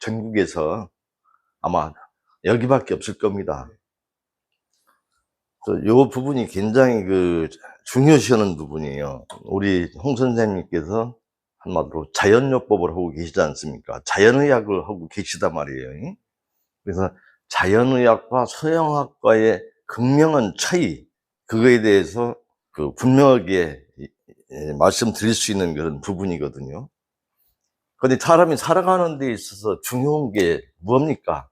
전국에서 아마 여기밖에 없을 겁니다. 요 부분이 굉장히 중요시하는 부분이에요. 우리 홍 선생님께서 한마디로 자연요법을 하고 계시지 않습니까? 자연의학을 하고 계시단 말이에요. 그래서 자연의학과 서양학과의 극명한 차이, 그거에 대해서 분명하게 말씀드릴 수 있는 그런 부분이거든요. 근데 사람이 살아가는 데 있어서 중요한 게 뭡니까?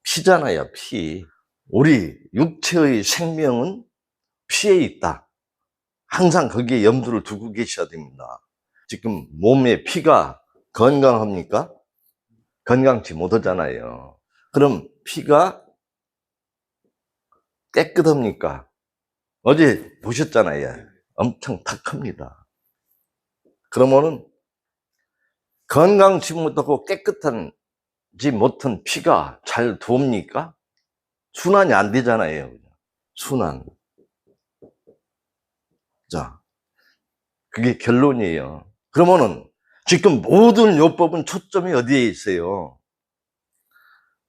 피잖아요, 피. 우리 육체의 생명은 피에 있다. 항상 거기에 염두를 두고 계셔야 됩니다. 지금 몸에 피가 건강합니까? 건강치 못하잖아요. 그럼 피가 깨끗합니까? 어제 보셨잖아요. 엄청 탁합니다. 그러면은 건강치 못하고 깨끗하지 못한 피가 잘 돕니까? 순환이 안 되잖아요. 순환. 자, 그게 결론이에요. 그러면은 지금 모든 요법은 초점이 어디에 있어요?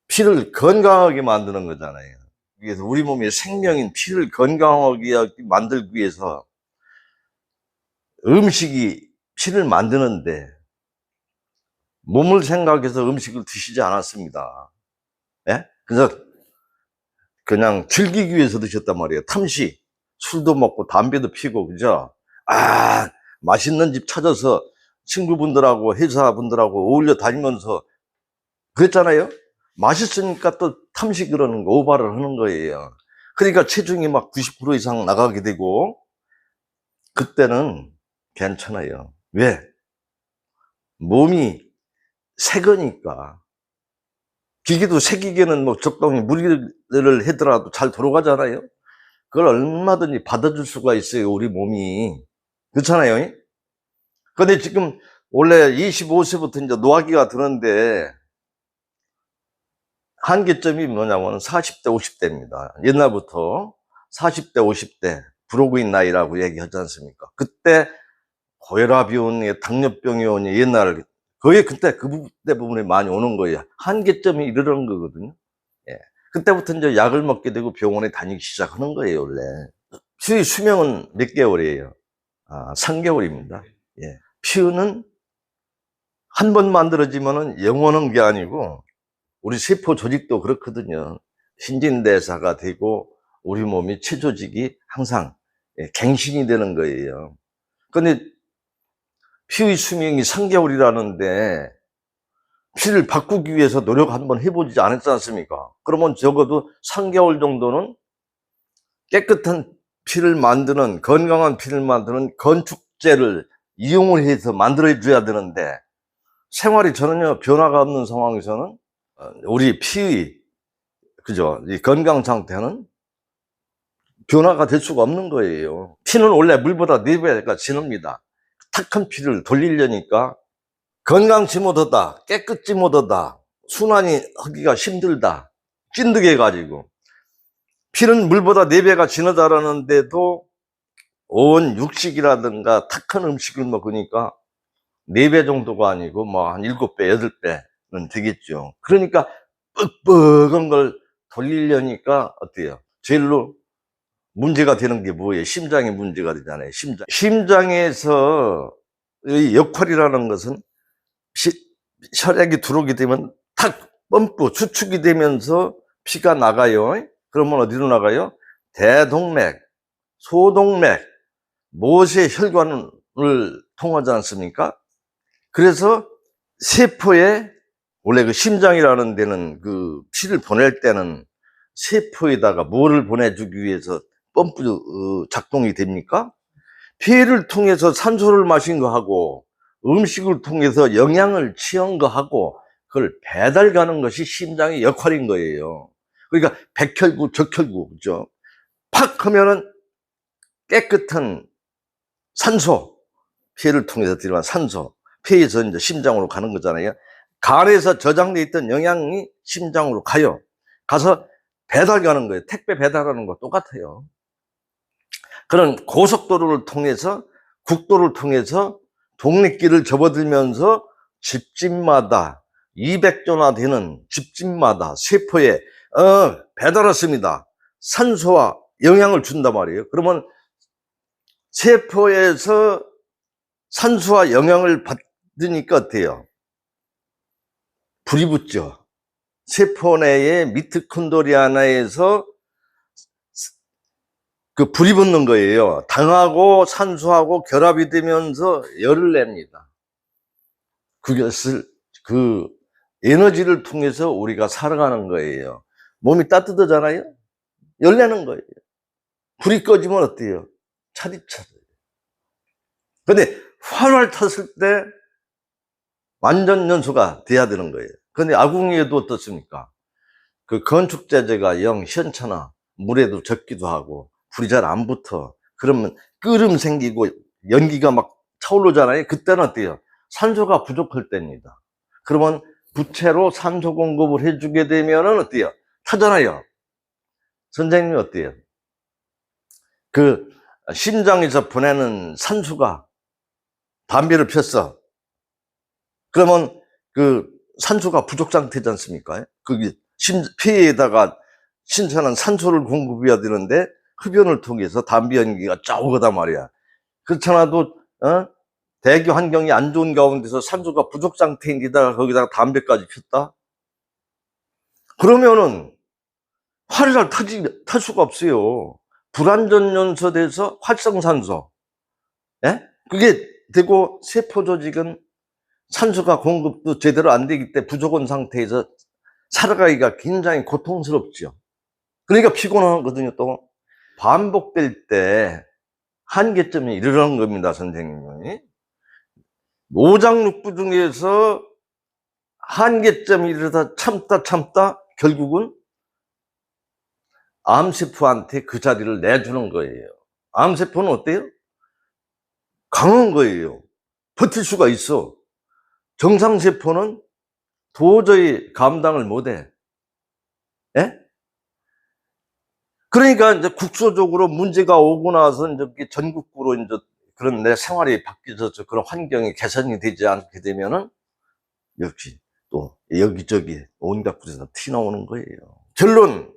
피를 건강하게 만드는 거잖아요. 그래서 우리 몸의 생명인 피를 건강하게 만들기 위해서 음식이 피를 만드는데 몸을 생각해서 음식을 드시지 않았습니다. 예? 그래서 그냥 즐기기 위해서 드셨단 말이에요. 탐식, 술도 먹고 담배도 피고, 그죠? 아, 맛있는 집 찾아서 친구분들하고 회사분들하고 어울려 다니면서 그랬잖아요. 맛있으니까 또 탐식을 하는 거, 오바를 하는 거예요. 그러니까 체중이 막 90% 이상 나가게 되고, 그때는 괜찮아요. 왜? 몸이 새 거니까. 기계도 새 기계는 뭐 적당히 무리를 하더라도 잘 돌아가잖아요. 그걸 얼마든지 받아줄 수가 있어요, 우리 몸이. 그렇잖아요. 근데 지금 원래 25세부터 이제 노화기가 드는데 한계점이 뭐냐면 40대, 50대입니다. 옛날부터 40대, 50대 불호구인 나이라고 얘기하지 않습니까? 그때 고혈압이 오니, 당뇨병이 오니, 옛날 거의 그때 부분에 많이 오는 거예요. 한계점이 이르는 거거든요. 예. 그때부터 이제 약을 먹게 되고 병원에 다니기 시작하는 거예요, 원래. 수명은 몇 개월이에요? 3개월입니다. 예. 피는 한 번 만들어지면은 영원한 게 아니고, 우리 세포 조직도 그렇거든요. 신진대사가 되고, 우리 몸이 체조직이 항상 갱신이 되는 거예요. 근데 피의 수명이 3개월이라는데, 피를 바꾸기 위해서 노력 한번 해보지 않았지 않습니까? 그러면 적어도 3개월 정도는 깨끗한 피를 만드는, 건강한 피를 만드는 건축제를 이용을 해서 만들어줘야 되는데, 생활이 전혀 변화가 없는 상황에서는 우리 피의, 그죠? 이 건강 상태는 변화가 될 수가 없는 거예요. 피는 원래 물보다 4배가 진합니다. 탁한 피를 돌리려니까 건강치 못하다, 깨끗지 못하다, 순환이 하기가 힘들다, 찐득해가지고. 피는 물보다 4배가 진하다라는데도 온 육식이라든가 탁한 음식을 먹으니까 4배 정도가 아니고 뭐 한 7배, 8배는 되겠죠. 그러니까 뻑뻑한 걸 돌리려니까 어때요? 제일로 문제가 되는 게 뭐예요? 심장에 문제가 되잖아요. 심장에서 의 역할이라는 것은 혈액이 들어오게 되면 탁 펌프 수축이 되면서 피가 나가요. 그러면 어디로 나가요? 대동맥, 소동맥, 못의 혈관을 통하지 않습니까? 그래서 세포에, 원래 그 심장이라는 데는 그 피를 보낼 때는 세포에다가 뭐를 보내주기 위해서 펌프 작동이 됩니까? 피를 통해서 산소를 마신 거 하고 음식을 통해서 영양을 취한 거 하고 그걸 배달 가는 것이 심장의 역할인 거예요. 그러니까 백혈구, 적혈구, 그죠? 팍 하면은 깨끗한 산소, 폐를 통해서 들어간 산소, 폐에서 이제 심장으로 가는 거잖아요. 간에서 저장돼 있던 영양이 심장으로 가요. 가서 배달 가는 거예요. 택배 배달하는 거 똑같아요. 그런 고속도로를 통해서, 국도를 통해서 동네길을 접어들면서 집집마다 200조나 되는 집집마다 세포에 배달 왔습니다. 산소와 영양을 준단 말이에요. 그러면 세포에서 산소와 영양을 받으니까 어때요? 불이 붙죠. 세포 내에 미토콘드리아 내에서 그 불이 붙는 거예요. 당하고 산소하고 결합이 되면서 열을 냅니다. 그것을 그 에너지를 통해서 우리가 살아가는 거예요. 몸이 따뜻하잖아요. 열 내는 거예요. 불이 꺼지면 어때요? 차디차디. 근데 활활 탔을 때 완전 연소가 돼야 되는 거예요. 근데 아궁이에도 어떻습니까? 그 건축 재재가 영 시원찮아. 물에도 젖기도 하고 불이 잘 안 붙어. 그러면 끓음 생기고 연기가 막 차오르잖아요. 그때는 어때요? 산소가 부족할 때입니다. 그러면 부채로 산소 공급을 해주게 되면은 어때요? 타잖아요. 선생님이 어때요? 그 심장에서 보내는 산소가 담배를 폈어. 그러면 그 산소가 부족 상태지 않습니까? 그게 폐에다가 신선한 산소를 공급해야 되는데 흡연을 통해서 담배 연기가 쫙 오거단 말이야. 그렇잖아도 대기 환경이 안 좋은 가운데서 산소가 부족 상태인데다가 거기다가 담배까지 폈다? 그러면은 활이 잘 탈 수가 없어요. 불완전 연소돼서 활성산소, 예? 그게 되고 세포 조직은 산소가 공급도 제대로 안 되기 때문에 부족한 상태에서 살아가기가 굉장히 고통스럽죠. 그러니까 피곤하거든요. 또 반복될 때 한계점이 이르는 겁니다. 선생님이 노장육부 중에서 한계점이 이르다 참다 결국은 암세포한테 그 자리를 내주는 거예요. 암세포는 어때요? 강한 거예요. 버틸 수가 있어. 정상세포는 도저히 감당을 못해. 예? 그러니까 이제 국소적으로 문제가 오고 나서 이제 전국구로 이제 그런 내 생활이 바뀌어서 그런 환경이 개선이 되지 않게 되면은 역시 또 여기저기 온갖 곳에서 티 나오는 거예요. 결론,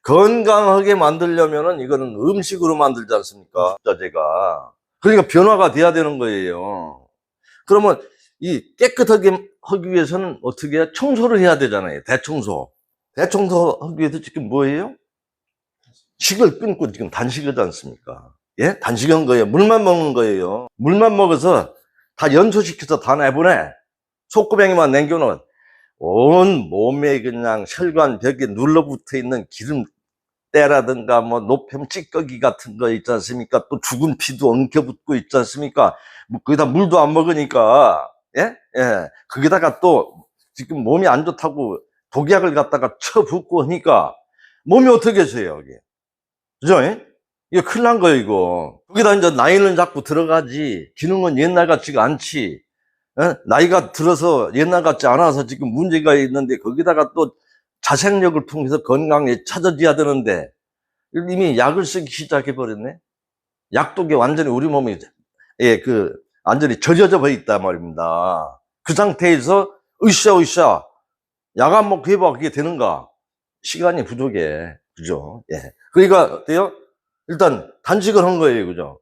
건강하게 만들려면은 이거는 음식으로 만들지 않습니까? 자재가. 그러니까 변화가 돼야 되는 거예요. 그러면 이 깨끗하게 하기 위해서는 어떻게 해야? 청소를 해야 되잖아요. 대청소. 대청소 하기 위해서 지금 뭐예요? 식을 끊고 지금 단식하지 않습니까? 예? 단식한 거예요. 물만 먹는 거예요. 물만 먹어서 다 연소시켜서 다 내보내. 속구병에만 남겨놓은 온 몸에 그냥 혈관 벽에 눌러붙어 있는 기름 때라든가 뭐 노폐물 찌꺼기 같은 거 있지 않습니까? 또 죽은 피도 엉켜붙고 있지 않습니까? 뭐 거기다 물도 안 먹으니까, 예? 예. 거기다가 또 지금 몸이 안 좋다고 독약을 갖다가 쳐붓고 하니까 몸이 어떻게 해서요, 여기? 그죠? 이거 큰일 난 거예요, 이거. 거기다 이제 나이는 자꾸 들어가지, 기능은 옛날 같지가 않지. 나이가 들어서 옛날 같지 않아서 지금 문제가 있는데 거기다가 또 자생력을 통해서 건강에 찾아져야 되는데 이미 약을 쓰기 시작해 버렸네. 약독에 완전히 우리 몸이 완전히 절여져 버려 있단 말입니다. 그 상태에서 으쌰 약 안 먹고 해봐 그게 되는가? 시간이 부족해. 그죠? 예. 그러니까 어때요? 일단 단식을 한 거예요. 그죠?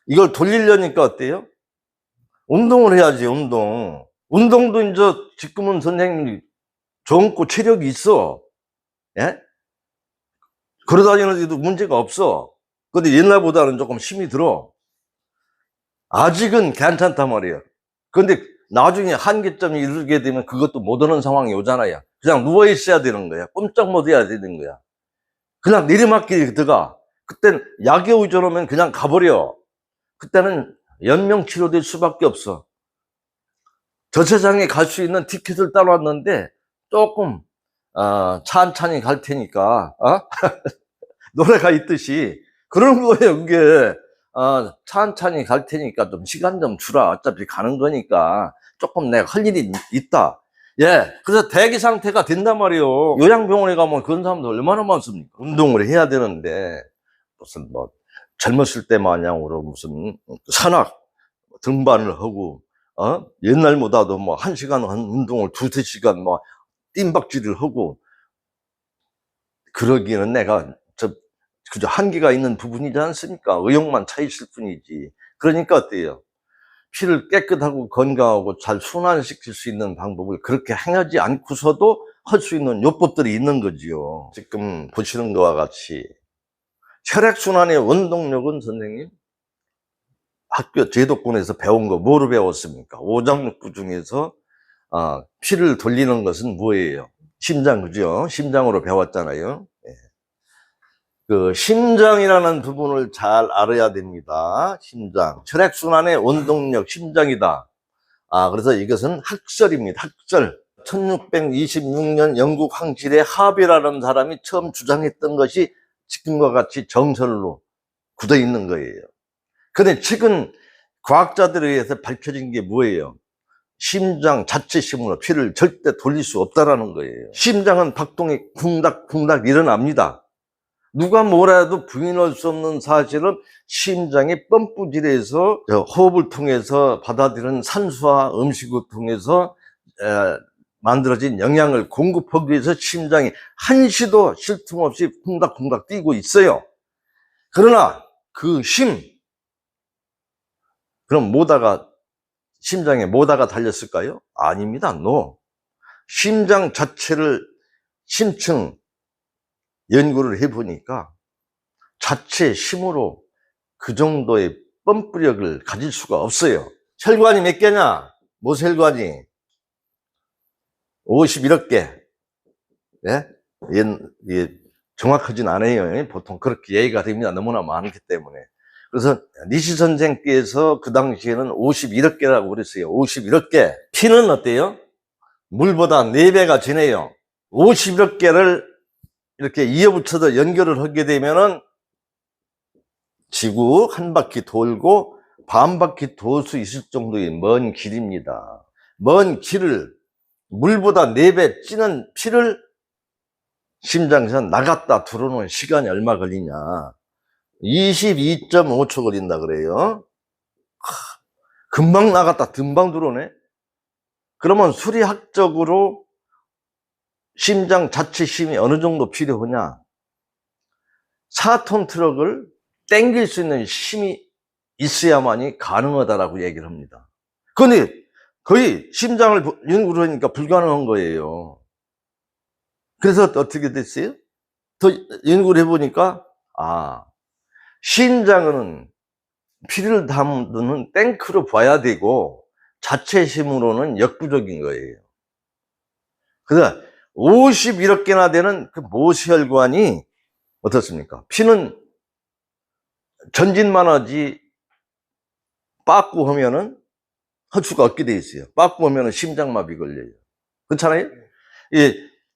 이걸 돌리려니까 어때요? 운동을 해야지, 운동. 운동도 이제 지금은 선생님이 젊고 체력이 있어. 예? 걸어다니는데도 문제가 없어. 근데 옛날보다는 조금 힘이 들어. 아직은 괜찮단 말이에요. 근데 나중에 한계점이 이르게 되면 그것도 못 오는 상황이 오잖아요. 그냥 누워 있어야 되는 거야. 꼼짝 못 해야 되는 거야. 그냥 내리막길에 들어가. 그땐 약에 의존하면 그냥 가버려. 그때는 연명치료될 수밖에 없어. 저 세상에 갈 수 있는 티켓을 따놨는데 조금 찬찬히 갈 테니까 노래가 있듯이 그런 거예요. 그게 찬찬히 갈 테니까 좀 시간 좀 주라. 어차피 가는 거니까 조금 내가 할 일이 있다. 예, 그래서 대기 상태가 된단 말이에요. 요양병원에 가면 그런 사람들 얼마나 많습니까? 운동을 해야 되는데 무슨 뭐 젊었을 때 마냥으로 무슨 산악 등반을 하고 옛날보다도 뭐 1시간 한 운동을 2~3시간 뭐 뜀박질을 하고 그러기에는 내가 그저 한계가 있는 부분이지 않습니까? 의욕만 차 있을 뿐이지. 그러니까 어때요? 피를 깨끗하고 건강하고 잘 순환시킬 수 있는 방법을 그렇게 행하지 않고서도 할 수 있는 요법들이 있는 거지요. 지금 보시는 것과 같이 혈액순환의 원동력은 선생님 학교 제도권에서 배운 거 뭐로 배웠습니까? 오장육부 중에서 피를 돌리는 것은 뭐예요? 심장, 그죠? 심장으로 배웠잖아요. 그 심장이라는 부분을 잘 알아야 됩니다. 심장. 혈액순환의 원동력, 심장이다. 그래서 이것은 학설입니다. 학설. 1626년 영국 황실의 하비라는 사람이 처음 주장했던 것이 지금과 같이 정설로 굳어 있는 거예요. 근데 최근 과학자들에 의해서 밝혀진 게 뭐예요? 심장 자체 힘으로 피를 절대 돌릴 수 없다라는 거예요. 심장은 박동이 쿵닥쿵닥 일어납니다. 누가 뭐라도 부인할 수 없는 사실은 심장이 펌프질해서 호흡을 통해서 받아들이는 산소와 음식을 통해서 만들어진 영양을 공급하기 위해서 심장이 한시도 쉴 틈 없이 쿵닥쿵닥 뛰고 있어요. 그러나 그 그럼 심장에 뭐다가 달렸을까요? 아닙니다. No. 심장 자체를 심층 연구를 해보니까 자체 힘으로 그 정도의 펌프력을 가질 수가 없어요. 혈관이 몇 개냐? 모세혈관이 51억 개. 예? 정확하진 않아요. 보통 그렇게 얘기가 됩니다. 너무나 많기 때문에. 그래서 니시 선생께서 그 당시에는 51억 개라고 그랬어요. 51억 개. 피는 어때요? 물보다 4배가 지네요. 51억 개를 이렇게 이어붙여서 연결을 하게 되면은 지구 한 바퀴 돌고 반 바퀴 돌 수 있을 정도의 먼 길입니다. 먼 길을 물보다 4배 찌는 피를 심장에서 나갔다 들어오는 시간이 얼마 걸리냐? 22.5초 걸린다 그래요. 금방 나갔다 금방 들어오네. 그러면 수리학적으로 심장 자체 힘이 어느 정도 필요하냐? 4톤 트럭을 땡길 수 있는 힘이 있어야만이 가능하다라고 얘기를 합니다. 그런데 거의 심장을 연구를 하니까 불가능한 거예요. 그래서 어떻게 됐어요? 더 연구를 해보니까 심장은 피를 담는 탱크로 봐야 되고 자체 힘으로는 역부족인 거예요. 그래서 51억 개나 되는 그 모세혈관이 어떻습니까? 피는 전진만 하지 빠꾸 하면은 할 수가 없게 돼 있어요. 빠꾸 하면은 심장마비 걸려요. 그렇잖아요?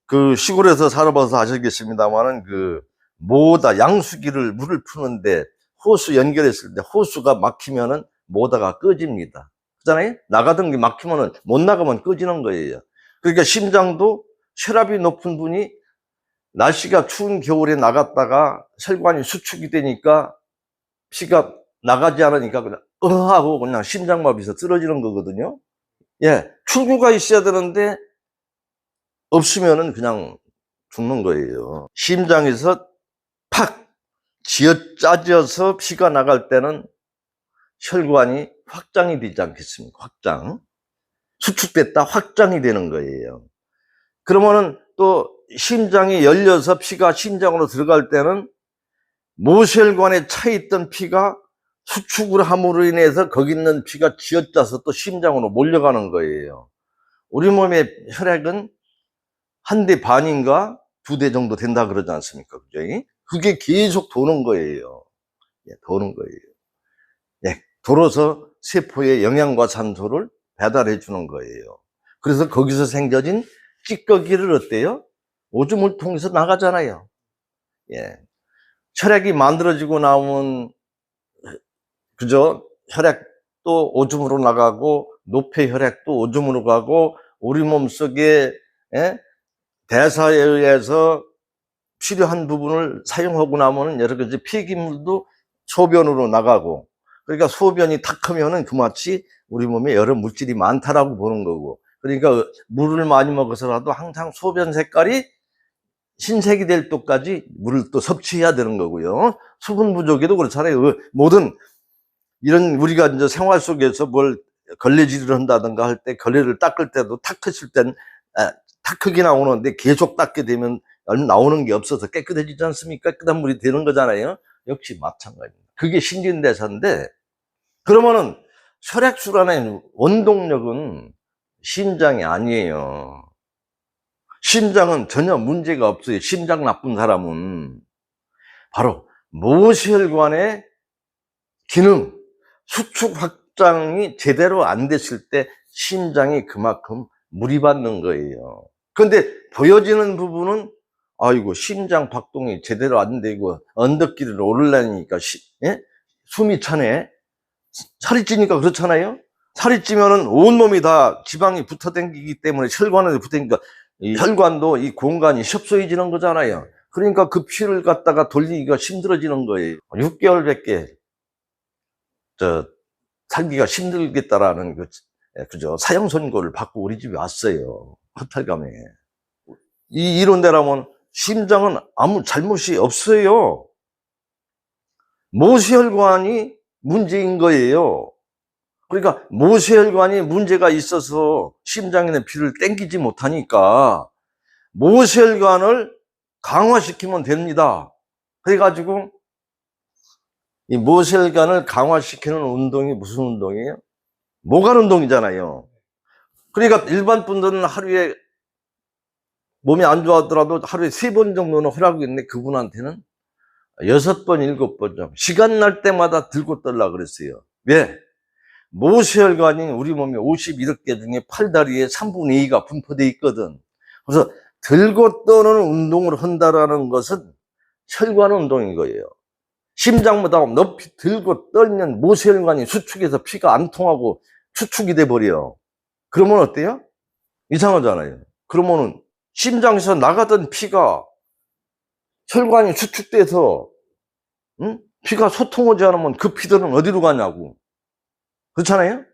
그 시골에서 살아봐서 아시겠습니다만은 그 모다 양수기를 물을 푸는데 호수 연결했을 때 호수가 막히면은 모다가 꺼집니다. 그렇잖아요? 나가던 게 막히면은 못 나가면 꺼지는 거예요. 그러니까 심장도 혈압이 높은 분이 날씨가 추운 겨울에 나갔다가 혈관이 수축이 되니까 피가 나가지 않으니까 그냥 하고 그냥 심장마비에서 쓰러지는 거거든요. 출구가 있어야 되는데 없으면은 그냥 죽는 거예요. 심장에서 팍 쥐어짜져서 피가 나갈 때는 혈관이 확장이 되지 않겠습니까? 확장. 수축됐다 확장이 되는 거예요. 그러면은 또 심장이 열려서 피가 심장으로 들어갈 때는 모세혈관에 차 있던 피가 수축을 함으로 인해서 거기 있는 피가 쥐어짜서 또 심장으로 몰려가는 거예요. 우리 몸의 혈액은 1대 반인가 2대 정도 된다 그러지 않습니까? 그죠? 그게 계속 도는 거예요. 도는 거예요. 돌아서 세포에 영양과 산소를 배달해 주는 거예요. 그래서 거기서 생겨진 찌꺼기를 어때요? 오줌을 통해서 나가잖아요. 혈액이 만들어지고 나오면 그죠? 혈액도 오줌으로 나가고 노폐 혈액도 오줌으로 가고 우리 몸속에 대사에 의해서 필요한 부분을 사용하고 나면 여러 가지 폐기물도 소변으로 나가고 그러니까 소변이 탁 하면은 그마치 우리 몸에 여러 물질이 많다라고 보는 거고, 그러니까 물을 많이 먹어서라도 항상 소변 색깔이 흰색이 될 때까지 물을 또 섭취해야 되는 거고요. 수분 부족에도 그렇잖아요. 모든 이런 우리가 이제 생활 속에서 뭘 걸레질을 한다든가 할 때 걸레를 닦을 때도 탁했을 땐 탁하게 나오는데 계속 닦게 되면 나오는 게 없어서 깨끗해지지 않습니까? 깨끗한 물이 되는 거잖아요. 역시 마찬가지입니다. 그게 신진대사인데, 그러면은 혈액순환의 원동력은 심장이 아니에요. 심장은 전혀 문제가 없어요. 심장 나쁜 사람은 바로 모세혈관의 기능, 수축 확장이 제대로 안 됐을 때 심장이 그만큼 무리 받는 거예요. 그런데 보여지는 부분은 아이고 심장 박동이 제대로 안 되고 언덕길을 오르려니까 예? 숨이 차네. 살이 찌니까 그렇잖아요. 살이 찌면은 온몸이 다 지방이 붙어 댕기기 때문에 혈관에 붙어 댕기니까 이 혈관도 이 공간이 협소해지는 거잖아요. 그러니까 그 피를 갖다가 돌리기가 힘들어지는 거예요. 6개월밖에 살기가 힘들겠다라는 그죠 사형 선고를 받고 우리 집에 왔어요. 허탈감에. 이 이론대로면 심장은 아무 잘못이 없어요. 모세혈관이 문제인 거예요. 그러니까 모세혈관이 문제가 있어서 심장에는 피를 땡기지 못하니까 모세혈관을 강화시키면 됩니다. 그래가지고 이 모세혈관을 강화시키는 운동이 무슨 운동이에요? 모관 운동이잖아요. 그러니까 일반 분들은 하루에 몸이 안 좋아하더라도 하루에 3번 정도는 하라고 했는데 그분한테는 6번, 7번 좀 시간 날 때마다 들고 떨라 그랬어요. 왜? 모세혈관이 우리 몸에 51개 중에 팔다리에 3분의 2가 분포되어 있거든. 그래서 들고 떠는 운동을 한다라는 것은 혈관 운동인 거예요. 심장보다 높이 들고 떨면 모세혈관이 수축해서 피가 안 통하고 수축이 돼 버려. 그러면 어때요? 이상하잖아요. 그러면은 심장에서 나가던 피가 혈관이 수축돼서 피가 소통하지 않으면 그 피들은 어디로 가냐고. 그렇잖아요?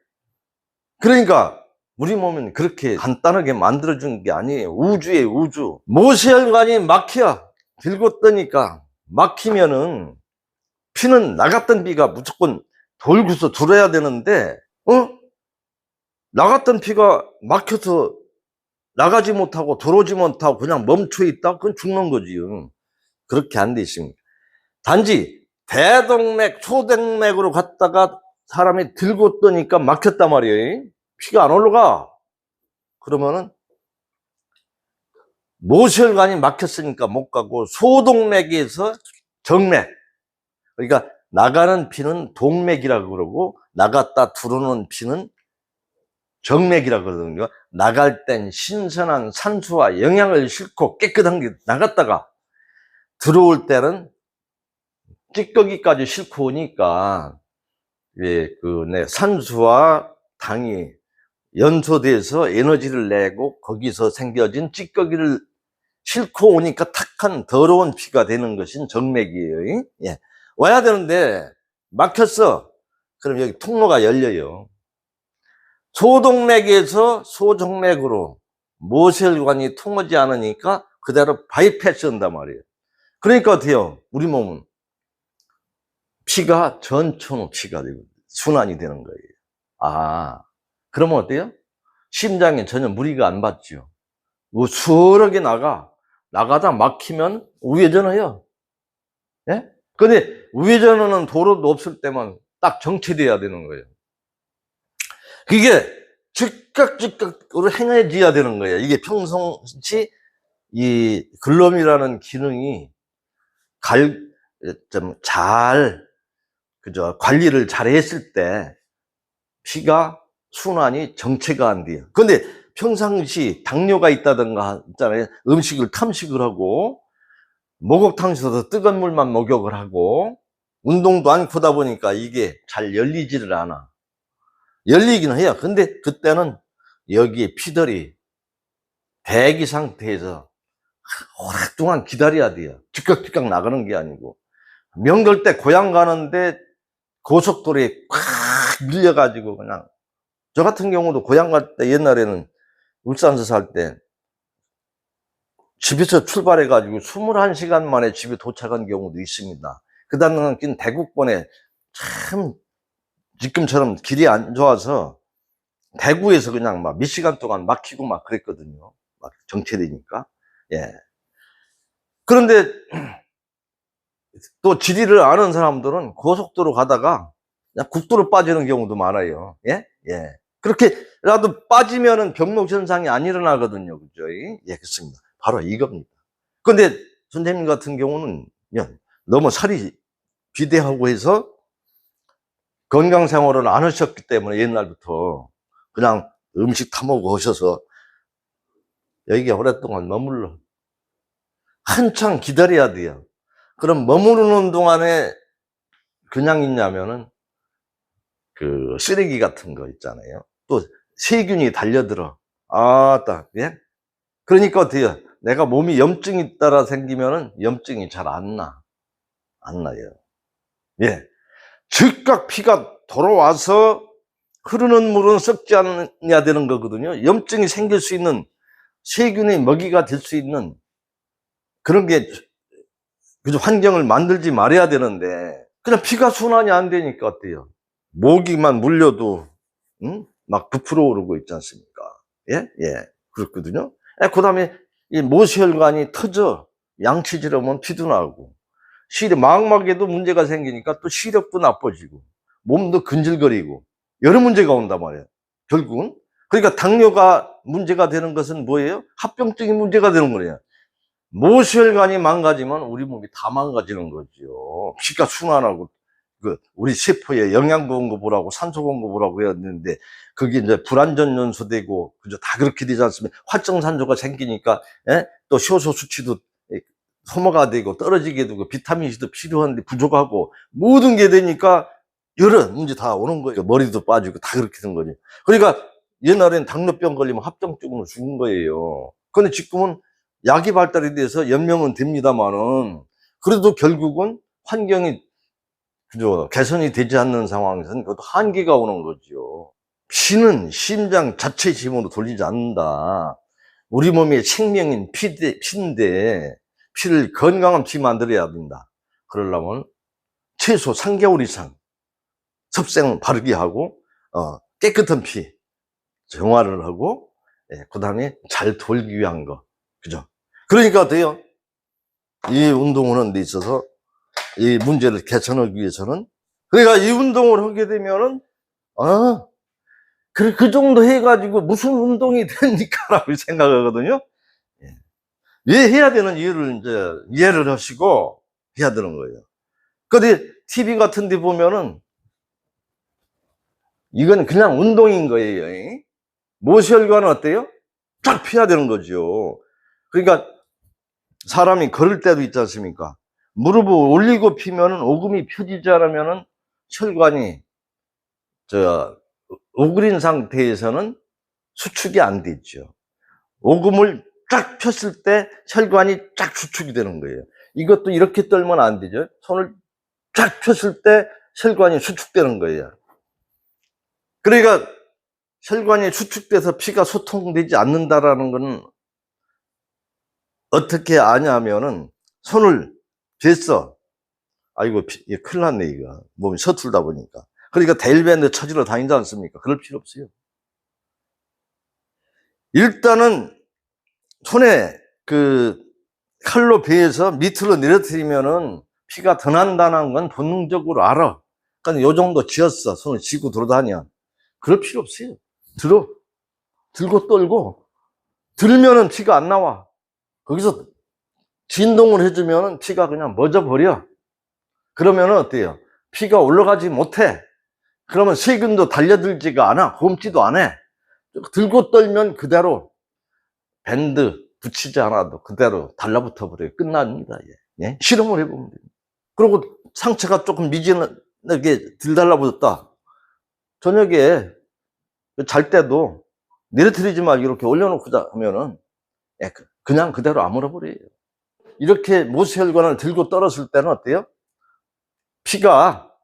그러니까 우리 몸은 그렇게 간단하게 만들어준 게 아니에요. 우주예요, 우주. 모세혈관이 막혀 들고 떠니까 막히면은 피는 나갔던 피가 무조건 돌고서 들어야 되는데 나갔던 피가 막혀서 나가지 못하고 들어오지 못하고 그냥 멈춰 있다? 그건 죽는 거지요. 그렇게 안 돼 있습니다. 단지 대동맥, 소동맥으로 갔다가 사람이 들고 떠니까 막혔단 말이에요. 피가 안 올라가. 그러면은 모세혈관이 막혔으니까 못 가고 소동맥에서 정맥, 그러니까 나가는 피는 동맥이라고 그러고 나갔다 들어오는 피는 정맥이라고 그러거든요. 나갈 땐 신선한 산소와 영양을 싣고 깨끗한 게 나갔다가 들어올 때는 찌꺼기까지 싣고 오니까 산소와 당이 연소돼서 에너지를 내고 거기서 생겨진 찌꺼기를 싣고 오니까 탁한 더러운 피가 되는 것이 정맥이에요. 예. 와야 되는데 막혔어. 그럼 여기 통로가 열려요. 소동맥에서 소정맥으로 모세혈관이 통하지 않으니까 그대로 바이패스 한단 말이에요. 그러니까 어때요? 우리 몸은 피가 전천후 피가 되고 순환이 되는 거예요. 그러면 어때요? 심장에 전혀 무리가 안 받죠. 수월하게 나가다 막히면 우회전해요. 예? 근데 우회전하는 도로도 없을 때만 딱 정체돼야 되는 거예요. 그게 즉각으로 행해져야 되는 거예요. 이게 평상시 이 글럼이라는 기능이 그죠? 관리를 잘 했을 때 피가 순환이 정체가 안 돼요. 근데 평상시 당뇨가 있다든가 있잖아요. 음식을 탐식을 하고 목욕탕에서도 뜨거운 물만 목욕을 하고 운동도 않고 하다 보니까 이게 잘 열리지를 않아. 열리기는 해요. 근데 그때는 여기에 피들이 대기 상태에서 오랫동안 기다려야 돼요. 즉각 나가는 게 아니고. 명절 때 고향 가는데 고속도로에 꽉 밀려가지고 그냥, 저 같은 경우도 고향 갈 때 옛날에는 울산서 살 때 집에서 출발해가지고 21시간 만에 집에 도착한 경우도 있습니다. 그 다음에는 대구권에 참 지금처럼 길이 안 좋아서 대구에서 그냥 막 몇 시간 동안 막히고 막 그랬거든요. 막 정체되니까. 예. 그런데 또 지리를 아는 사람들은 고속도로 가다가 그냥 국도로 빠지는 경우도 많아요. 예? 예. 그렇게라도 빠지면은 병목현상이 안 일어나거든요. 그죠? 예, 그렇습니다. 바로 이겁니다. 근데 선생님 같은 경우는 너무 살이 비대하고 해서 건강 생활을 안 하셨기 때문에 옛날부터 그냥 음식 타먹고 하셔서 여기에 오랫동안 머물러. 한참 기다려야 돼요. 그럼 머무르는 동안에 그냥 있냐면은 그 쓰레기 같은 거 있잖아요. 또 세균이 달려들어. 딱, 예? 그러니까 어때요? 내가 몸이 염증이 따라 생기면은 염증이 잘 안 나. 안 나요. 예. 즉각 피가 돌아와서 흐르는 물은 썩지 않아야 되는 거거든요. 염증이 생길 수 있는 세균의 먹이가 될 수 있는 그런 게 그죠? 환경을 만들지 말아야 되는데 그냥 피가 순환이 안 되니까 어때요? 모기만 물려도 막 부풀어 오르고 있지 않습니까? 예? 예. 그렇거든요. 그 다음에 이 모세혈관이 터져 양치질하면 피도 나고 망막에도 문제가 생기니까 또 시력도 나빠지고 몸도 근질거리고 여러 문제가 온단 말이에요. 결국은. 그러니까 당뇨가 문제가 되는 것은 뭐예요? 합병증이 문제가 되는 거예요. 모세혈관이 망가지면 우리 몸이 다 망가지는 거죠. 피가 순환하고 우리 세포에 영양 공급을 하고 산소 공급을 하고 해야 되는데 그게 이제 불안전 연소되고 그죠? 다 그렇게 되지 않습니까? 활성산소가 생기니까 예? 또 효소 수치도 소모가 되고 떨어지게 되고 비타민C도 필요한데 부족하고 모든 게 되니까 여러 문제 다 오는 거예요. 머리도 빠지고 다 그렇게 된 거죠. 그러니까 옛날엔 당뇨병 걸리면 합병증으로 죽은 거예요. 근데 지금은 약이 발달이 돼서 연명은 됩니다만은 그래도 결국은 환경이 그죠 개선이 되지 않는 상황에서는 그것도 한계가 오는 거죠. 피는 심장 자체 힘으로 돌리지 않는다. 우리 몸의 생명인 피인데 피를 건강한 피 만들어야 된다. 그러려면 최소 3개월 이상 섭생 바르게 하고 깨끗한 피 정화를 하고 그 다음에 잘 돌기 위한 거 그죠? 그러니까 어때요? 이 운동을 하는 데 있어서 이 문제를 개선하기 위해서는 그러니까 이 운동을 하게 되면은 그래 그 정도 해가지고 무슨 운동이 됩니까라고 생각하거든요. 왜 해야 되는 이유를 이제 이해를 하시고 해야 되는 거예요. 근데 TV 같은 데 보면은 이건 그냥 운동인 거예요. 모세혈관은 어때요? 쫙 펴야 되는 거죠. 그러니까 사람이 걸을 때도 있지 않습니까? 무릎을 올리고 피면은 오금이 펴지지 않으면은 혈관이 오그린 상태에서는 수축이 안 되죠. 오금을 쫙 폈을 때 혈관이 쫙 수축이 되는 거예요. 이것도 이렇게 떨면 안 되죠. 손을 쫙 폈을 때 혈관이 수축되는 거예요. 그러니까 혈관이 수축돼서 피가 소통되지 않는다라는 것은 어떻게 아냐면은 손을 댔어. 아이고, 큰일 났네, 이거. 몸이 서툴다 보니까. 그러니까 데일밴드 찾으러 다니지 않습니까? 그럴 필요 없어요. 일단은 손에 칼로 베어서 밑으로 내려뜨리면은 피가 더 난다는 건 본능적으로 알아. 그러니까 요 정도 쥐었어. 손을 쥐고 돌아다녀. 그럴 필요 없어요. 들고 떨고, 들면은 피가 안 나와. 거기서 진동을 해주면은 피가 그냥 멎어버려. 그러면은 어때요? 피가 올라가지 못해. 그러면 세균도 달려들지가 않아. 곰지도 안 해. 들고 떨면 그대로 밴드 붙이지 않아도 그대로 달라붙어 버려요. 끝납니다. 예? 실험을 해보면 돼요. 그리고 상처가 조금 미진하게 덜 달라붙었다. 저녁에 잘 때도 내려뜨리지 말고 이렇게 올려놓고 자면은 그냥 그대로 아물어 버려요. 이렇게 모세혈관을 들고 떨었을 때는 어때요? 피가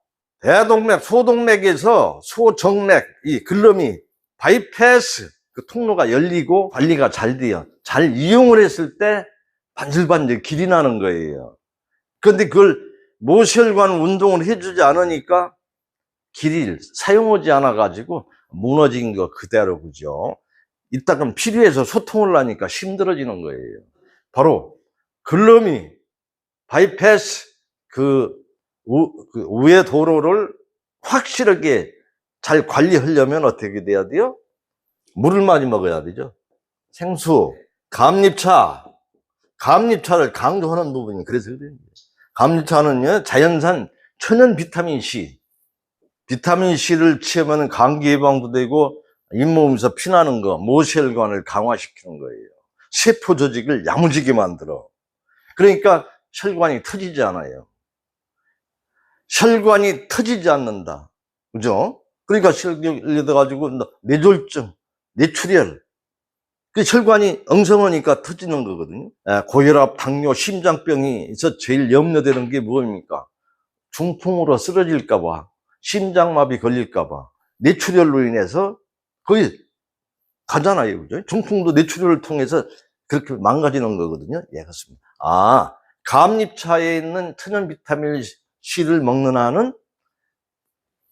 대동맥, 소동맥에서 소정맥, 이 글러미, 바이패스, 그 통로가 열리고 관리가 잘 돼요. 잘 이용을 했을 때 반질반질 길이 나는 거예요. 그런데 그걸 모혈관 운동을 해주지 않으니까 길이 사용하지 않아가지고 무너진 거 그대로, 그죠? 이따금 필요해서 소통을 하니까 힘들어지는 거예요. 바로 글러미, 바이패스, 그 우회 도로를 확실하게 잘 관리하려면 어떻게 돼야 돼요? 물을 많이 먹어야 되죠. 생수, 감잎차를 강조하는 부분이 그래서 그래요. 감잎차는요, 자연산 천연 비타민 C, 비타민 C를 취하면 감기 예방도 되고 잇몸에서 피나는 거, 모혈관을 강화시키는 거예요. 세포 조직을 야무지게 만들어. 그러니까 혈관이 터지지 않아요. 혈관이 터지지 않는다. 그죠? 그러니까 예를 들어가지고 뇌졸중, 뇌출혈. 그 혈관이 엉성하니까 터지는 거거든요. 고혈압, 당뇨, 심장병이 있어 제일 염려되는 게 무엇입니까? 중풍으로 쓰러질까봐, 심장마비 걸릴까봐, 뇌출혈로 인해서 거의 가잖아요. 그죠? 중풍도 뇌출혈을 통해서 그렇게 망가지는 거거든요. 예, 그렇습니다. 감잎차에 있는 천연 비타민 C를 먹는 한은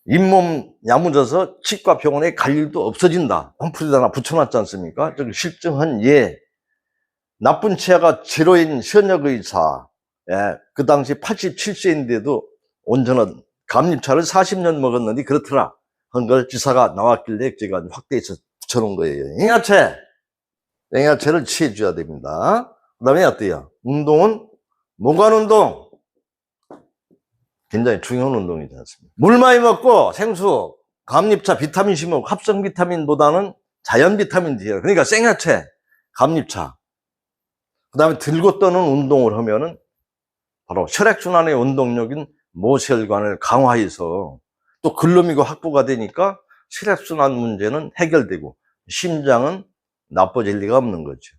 잇몸 야무져서 치과 병원에 갈 일도 없어진다. 펌프리드 하나 붙여놨지 않습니까? 저기 실증한 예. 나쁜 치아가 제로인 현역 의사. 예, 그 당시 87세인데도 온전한 감잎차를 40년 먹었는데 그렇더라. 한 걸 지사가 나왔길래 제가 확대해서 붙여놓은 거예요. 영양제를 취해줘야 됩니다. 그 다음에 어때요? 운동은 모관 운동. 굉장히 중요한 운동이지 않습니까? 물 많이 먹고 생수, 감잎차, 비타민C 먹고 합성 비타민보다는 자연 비타민 D예요. 그러니까 생야채, 감잎차. 그 다음에 들고 떠는 운동을 하면은 바로 혈액순환의 운동력인 모혈관을 강화해서 또 글루미가 확보가 되니까 혈액순환 문제는 해결되고 심장은 나빠질 리가 없는 거죠.